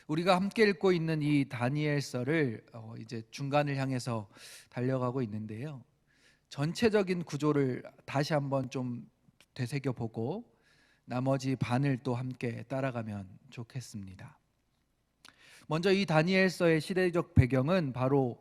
우리가 함께 읽고 있는 이 다니엘서를 이제 중간을 향해서 달려가고 있는데요. 전체적인 구조를 다시 한번 좀 되새겨 보고 나머지 반을 또 함께 따라가면 좋겠습니다. 먼저 이 다니엘서의 시대적 배경은 바로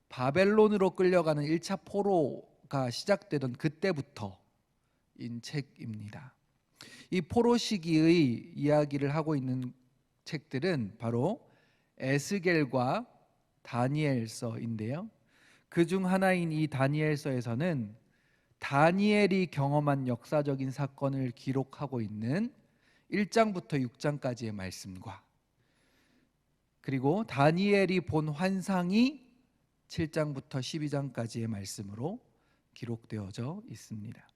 바벨론으로 끌려가는 1차 포로가 시작되던 그때부터인 책입니다. 이 포로 시기의 이야기를 하고 있는 책들은 바로 에스겔과 다니엘서인데요. 그중 하나인 이 다니엘서에서는 다니엘이 경험한 역사적인 사건을 기록하고 있는 1장부터 6장까지의 말씀과 그리고 다니엘이 본 환상이 7장부터 12장까지의 말씀으로 기록되어져 있습니다.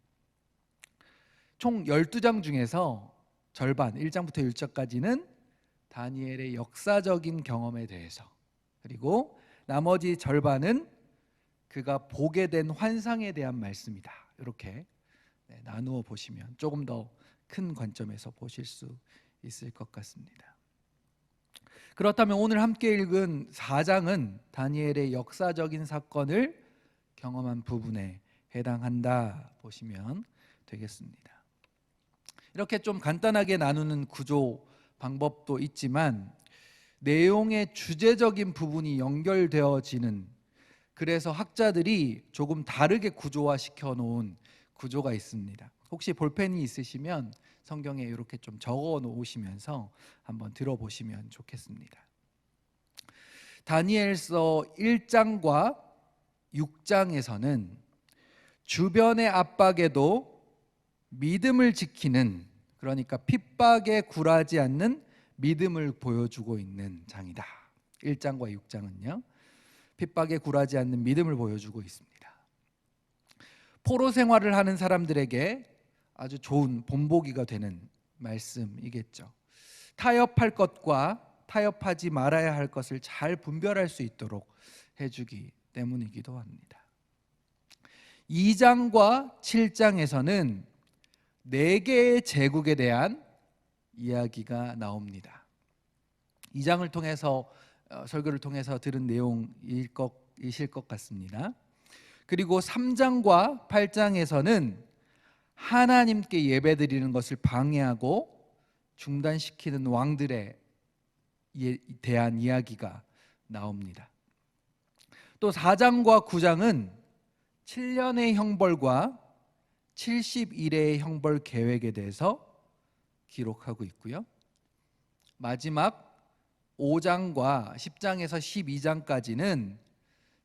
총 12장 중에서 절반 1장부터 1장까지는 다니엘의 역사적인 경험에 대해서, 그리고 나머지 절반은 그가 보게 된 환상에 대한 말씀이다. 이렇게 나누어 보시면 조금 더 큰 관점에서 보실 수 있을 것 같습니다. 그렇다면 오늘 함께 읽은 4장은 다니엘의 역사적인 사건을 경험한 부분에 해당한다 보시면 되겠습니다. 이렇게 좀 간단하게 나누는 구조 방법도 있지만 내용의 주제적인 부분이 연결되어지는, 그래서 학자들이 조금 다르게 구조화시켜 놓은 구조가 있습니다. 혹시 볼펜이 있으시면 성경에 이렇게 좀 적어 놓으시면서 한번 들어보시면 좋겠습니다. 다니엘서 1장과 6장에서는 주변의 압박에도 믿음을 지키는, 그러니까 핍박에 굴하지 않는 믿음을 보여주고 있는 장이다. 1장과 6장은요, 핍박에 굴하지 않는 믿음을 보여주고 있습니다. 포로 생활을 하는 사람들에게 아주 좋은 본보기가 되는 말씀이겠죠. 타협할 것과 타협하지 말아야 할 것을 잘 분별할 수 있도록 해주기 때문이기도 합니다. 2장과 7장에서는 4개의 제국에 대한 이야기가 나옵니다. 2장을 통해서 설교를 통해서 들은 내용이실 것 같습니다. 그리고 3장과 8장에서는 하나님께 예배드리는 것을 방해하고 중단시키는 왕들에 대한 이야기가 나옵니다. 또 4장과 9장은 7년의 형벌과 70일의 형벌 계획에 대해서 기록하고 있고요. 마지막 5장과 10장에서 12장까지는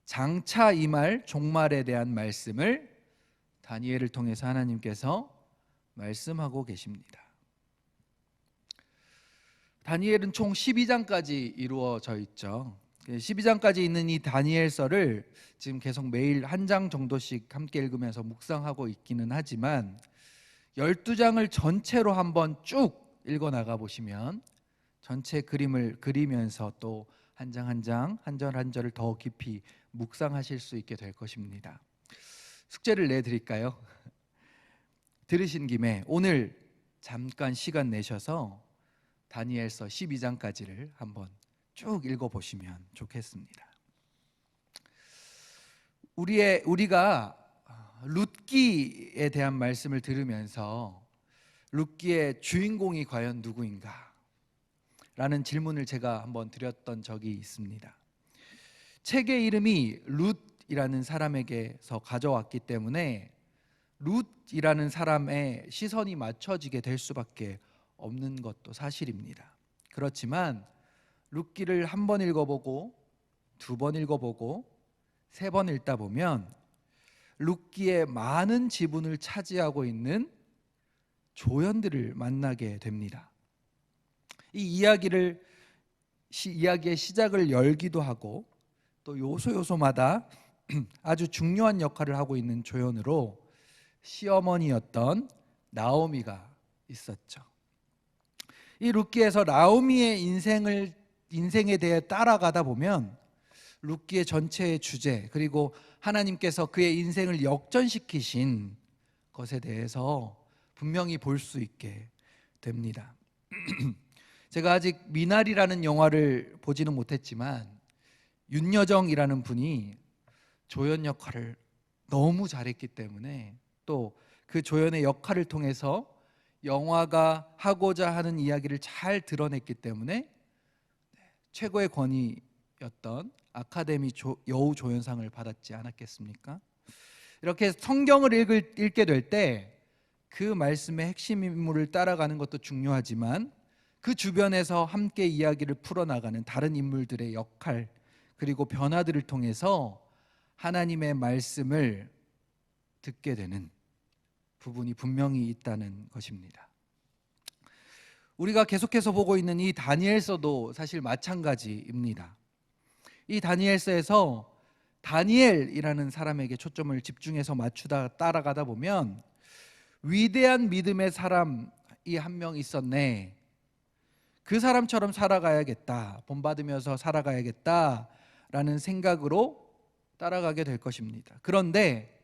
장차 임할 종말에 대한 말씀을 다니엘을 통해서 하나님께서 말씀하고 계십니다. 다니엘은 총 12장까지 이루어져 있죠. 12장까지 있는 이 다니엘서를 지금 계속 매일 한 장 정도씩 함께 읽으면서 묵상하고 있기는 하지만 12장을 전체로 한번 쭉 읽어 나가 보시면 전체 그림을 그리면서 또 한 장 한 장, 한 절 한 절을 더 깊이 묵상하실 수 있게 될 것입니다. 숙제를 내드릴까요? 들으신 김에 오늘 잠깐 시간 내셔서 다니엘서 12장까지를 한번 쭉 읽어보시면 좋겠습니다. 우리가 룻기에 대한 말씀을 들으면서 룻기의 주인공이 과연 누구인가? 라는 질문을 제가 한번 드렸던 적이 있습니다. 책의 이름이 룻이라는 사람에게서 가져왔기 때문에 룻이라는 사람의 시선이 맞춰지게 될 수밖에 없는 것도 사실입니다. 그렇지만 룻기를 한 번 읽어보고 2번 읽어보고 3번 읽다 보면 룻기의 많은 지분을 차지하고 있는 조연들을 만나게 됩니다. 이 이야기의 시작을 열기도 하고 또 요소마다 아주 중요한 역할을 하고 있는 조연으로 시어머니였던 나오미가 있었죠. 이 룻기에서 나오미의 인생에 대해 따라가다 보면 룻기의 전체의 주제, 그리고 하나님께서 그의 인생을 역전시키신 것에 대해서 분명히 볼 수 있게 됩니다. 제가 아직 미나리라는 영화를 보지는 못했지만 윤여정이라는 분이 조연 역할을 너무 잘했기 때문에, 또 그 조연의 역할을 통해서 영화가 하고자 하는 이야기를 잘 드러냈기 때문에 최고의 권위였던 아카데미 여우 조연상을 받았지 않았겠습니까? 이렇게 성경을 읽게 될 때 그 말씀의 핵심 인물을 따라가는 것도 중요하지만 그 주변에서 함께 이야기를 풀어나가는 다른 인물들의 역할, 그리고 변화들을 통해서 하나님의 말씀을 듣게 되는 부분이 분명히 있다는 것입니다. 우리가 계속해서 보고 있는 이 다니엘서도 사실 마찬가지입니다. 이 다니엘서에서 다니엘이라는 사람에게 초점을 집중해서 맞추다 따라가다 보면 위대한 믿음의 사람이 한 명 있었네, 그 사람처럼 살아가야겠다, 본받으면서 살아가야겠다라는 생각으로 따라가게 될 것입니다. 그런데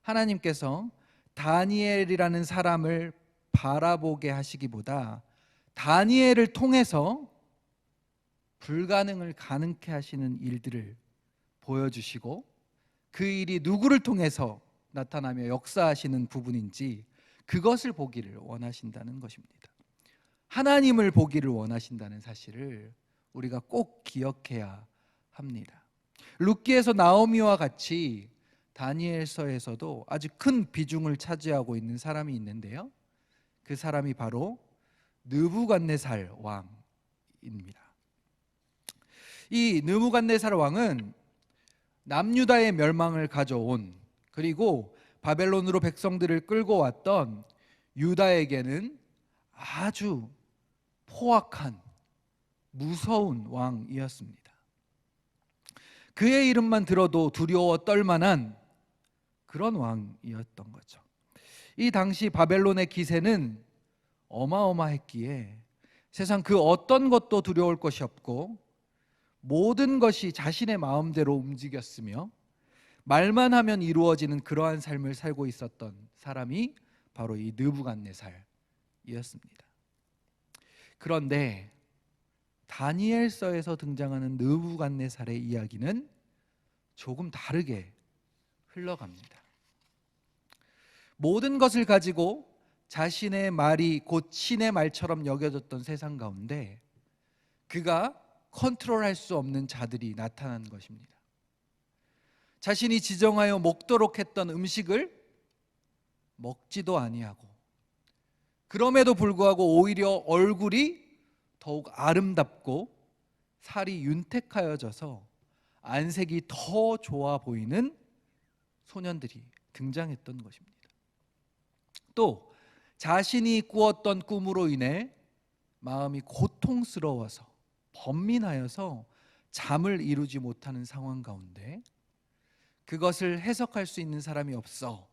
하나님께서 다니엘이라는 사람을 바라보게 하시기보다 다니엘을 통해서 불가능을 가능케 하시는 일들을 보여주시고, 그 일이 누구를 통해서 나타나며 역사하시는 부분인지 그것을 보기를 원하신다는 것입니다. 하나님을 보기를 원하신다는 사실을 우리가 꼭 기억해야 합니다. 룻기에서 나오미와 같이 다니엘서에서도 아주 큰 비중을 차지하고 있는 사람이 있는데요, 그 사람이 바로 느부갓네살 왕입니다. 이 느부갓네살 왕은 남유다의 멸망을 가져온, 그리고 바벨론으로 백성들을 끌고 왔던 유다에게는 아주 포악한 무서운 왕이었습니다. 그의 이름만 들어도 두려워 떨만한 그런 왕이었던 거죠. 이 당시 바벨론의 기세는 어마어마했기에 세상 그 어떤 것도 두려울 것이 없고 모든 것이 자신의 마음대로 움직였으며 말만 하면 이루어지는 그러한 삶을 살고 있었던 사람이 바로 이 느부갓네살이었습니다. 그런데 다니엘서에서 등장하는 느부갓네살의 이야기는 조금 다르게 흘러갑니다. 모든 것을 가지고 자신의 말이 곧 신의 말처럼 여겨졌던 세상 가운데 그가 컨트롤할 수 없는 자들이 나타난 것입니다. 자신이 지정하여 먹도록 했던 음식을 먹지도 아니하고, 그럼에도 불구하고 오히려 얼굴이 더욱 아름답고 살이 윤택하여져서 안색이 더 좋아 보이는 소년들이 등장했던 것입니다. 또 자신이 꾸었던 꿈으로 인해 마음이 고통스러워서 번민하여서 잠을 이루지 못하는 상황 가운데 그것을 해석할 수 있는 사람이 없어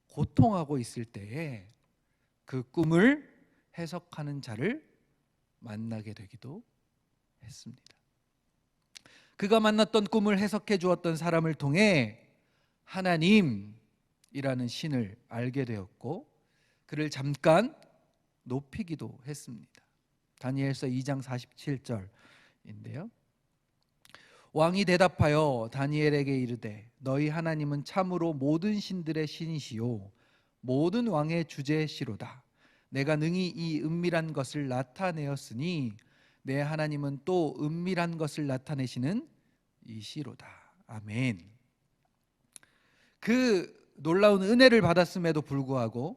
고통하고 있을 때에 그 꿈을 해석하는 자를 만나게 되기도 했습니다. 그가 만났던 꿈을 해석해 주었던 사람을 통해 하나님이라는 신을 알게 되었고 그를 잠깐 높이기도 했습니다. 다니엘서 2장 47절인데요. 왕이 대답하여 다니엘에게 이르되 너희 하나님은 참으로 모든 신들의 신이시요 모든 왕의 주제시로다. 내가 능히 이 은밀한 것을 나타내었으니 내 하나님은 또 은밀한 것을 나타내시는 이시로다. 아멘. 그 놀라운 은혜를 받았음에도 불구하고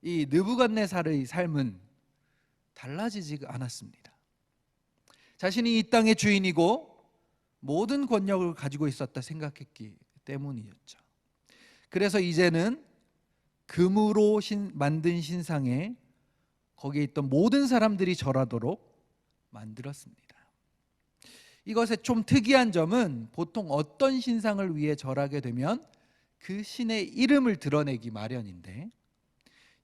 이 느부갓네살의 삶은 달라지지 않았습니다. 자신이 이 땅의 주인이고 모든 권력을 가지고 있었다 생각했기 때문이었죠. 그래서 이제는 금으로 만든 신상에 거기에 있던 모든 사람들이 절하도록 만들었습니다. 이것의 좀 특이한 점은 보통 어떤 신상을 위해 절하게 되면 그 신의 이름을 드러내기 마련인데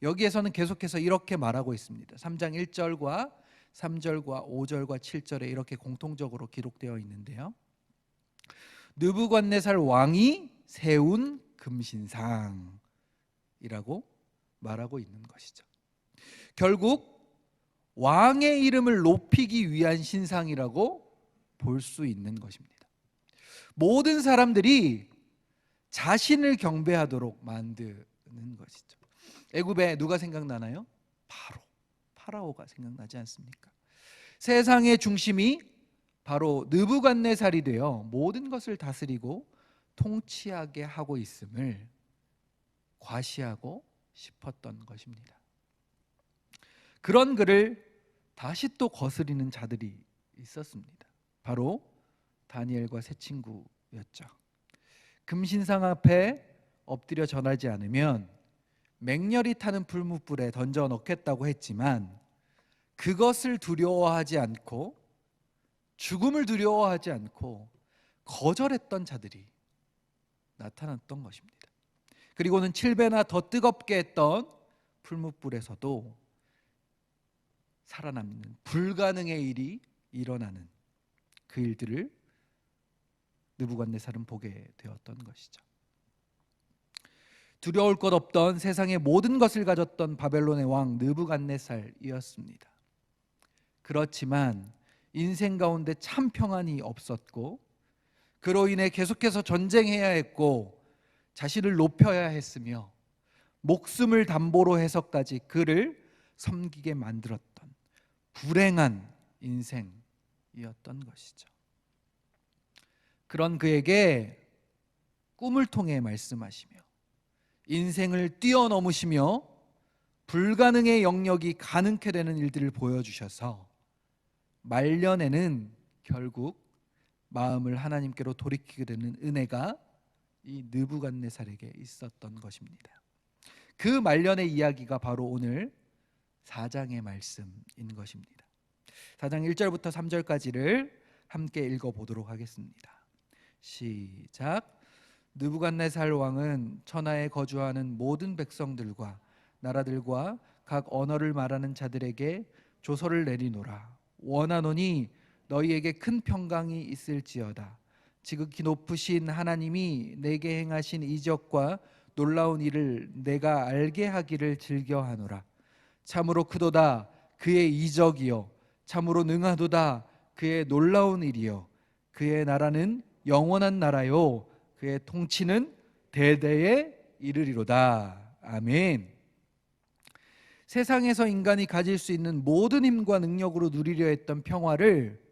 여기에서는 계속해서 이렇게 말하고 있습니다. 3장 1절과 3절과 5절과 7절에 이렇게 공통적으로 기록되어 있는데요. 느부갓네살 왕이 세운 금신상이라고 말하고 있는 것이죠. 결국 왕의 이름을 높이기 위한 신상이라고 볼 수 있는 것입니다. 모든 사람들이 자신을 경배하도록 만드는 것이죠. 애굽에 누가 생각나나요? 파라오가 생각나지 않습니까? 세상의 중심이 바로 느부갓네살이 되어 모든 것을 다스리고 통치하게 하고 있음을 과시하고 싶었던 것입니다. 그런 그를 다시 또 거스리는 자들이 있었습니다. 바로 다니엘과 세 친구였죠. 금신상 앞에 엎드려 절하지 않으면 맹렬히 타는 풀무불에 던져 넣겠다고 했지만 그것을 두려워하지 않고 죽음을 두려워하지 않고 거절했던 자들이 나타났던 것입니다. 그리고는 7배나 더 뜨겁게 했던 풀무불에서도 살아남는 불가능의 일이 일어나는 그 일들을 느부갓네살은 보게 되었던 것이죠. 두려울 것 없던 세상의 모든 것을 가졌던 바벨론의 왕 느부갓네살이었습니다. 그렇지만 인생 가운데 참 평안이 없었고 그로 인해 계속해서 전쟁해야 했고 자신을 높여야 했으며 목숨을 담보로 해서까지 그를 섬기게 만들었던 불행한 인생이었던 것이죠. 그런 그에게 꿈을 통해 말씀하시며 인생을 뛰어넘으시며 불가능의 영역이 가능케 되는 일들을 보여주셔서 말년에는 결국 마음을 하나님께로 돌이키게 되는 은혜가 이 느부갓네살에게 있었던 것입니다. 그 말년의 이야기가 바로 오늘 4장의 말씀인 것입니다. 4장 1절부터 3절까지를 함께 읽어보도록 하겠습니다. 시작. 느부갓네살 왕은 천하에 거주하는 모든 백성들과 나라들과 각 언어를 말하는 자들에게 조서를 내리노라. 원하노니 너희에게 큰 평강이 있을지어다. 지극히 높으신 하나님이 내게 행하신 이적과 놀라운 일을 내가 알게 하기를 즐겨하노라. 참으로 크도다 그의 이적이요 참으로 능하도다 그의 놀라운 일이요 그의 나라는 영원한 나라요 그의 통치는 대대에 이르리로다. 아멘. 세상에서 인간이 가질 수 있는 모든 힘과 능력으로 누리려 했던 평화를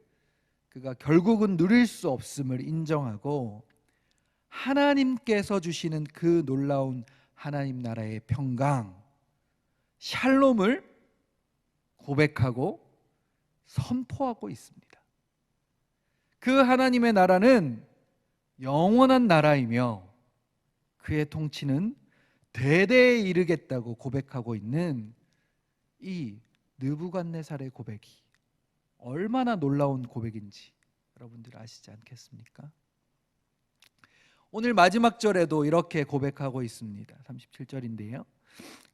그가 결국은 누릴 수 없음을 인정하고 하나님께서 주시는 그 놀라운 하나님 나라의 평강, 샬롬을 고백하고 선포하고 있습니다. 그 하나님의 나라는 영원한 나라이며 그의 통치는 대대에 이르겠다고 고백하고 있는 이 느부갓네살의 고백이 얼마나 놀라운 고백인지 여러분들 아시지 않겠습니까? 오늘 마지막 절에도 이렇게 고백하고 있습니다. 37절인데요.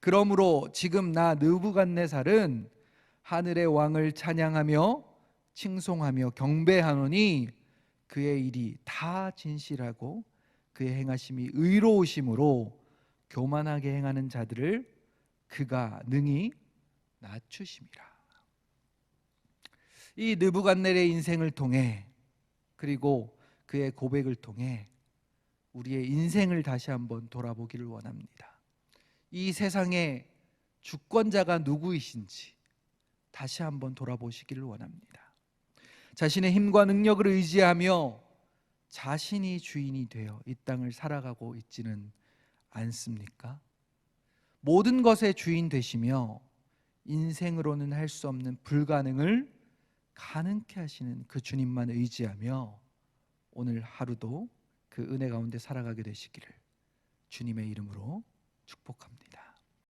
그러므로 지금 나 느부갓네살은 하늘의 왕을 찬양하며 칭송하며 경배하노니 그의 일이 다 진실하고 그의 행하심이 의로우심으로 교만하게 행하는 자들을 그가 능히 낮추심이라. 이 느부갓네살의 인생을 통해 그리고 그의 고백을 통해 우리의 인생을 다시 한번 돌아보기를 원합니다. 이 세상의 주권자가 누구이신지 다시 한번 돌아보시기를 원합니다. 자신의 힘과 능력을 의지하며 자신이 주인이 되어 이 땅을 살아가고 있지는 않습니까? 모든 것의 주인 되시며 인생으로는 할 수 없는 불가능을 가능케 하시는 그 주님만 의지하며 오늘 하루도 그 은혜 가운데 살아가게 되시기를 주님의 이름으로 축복합니다.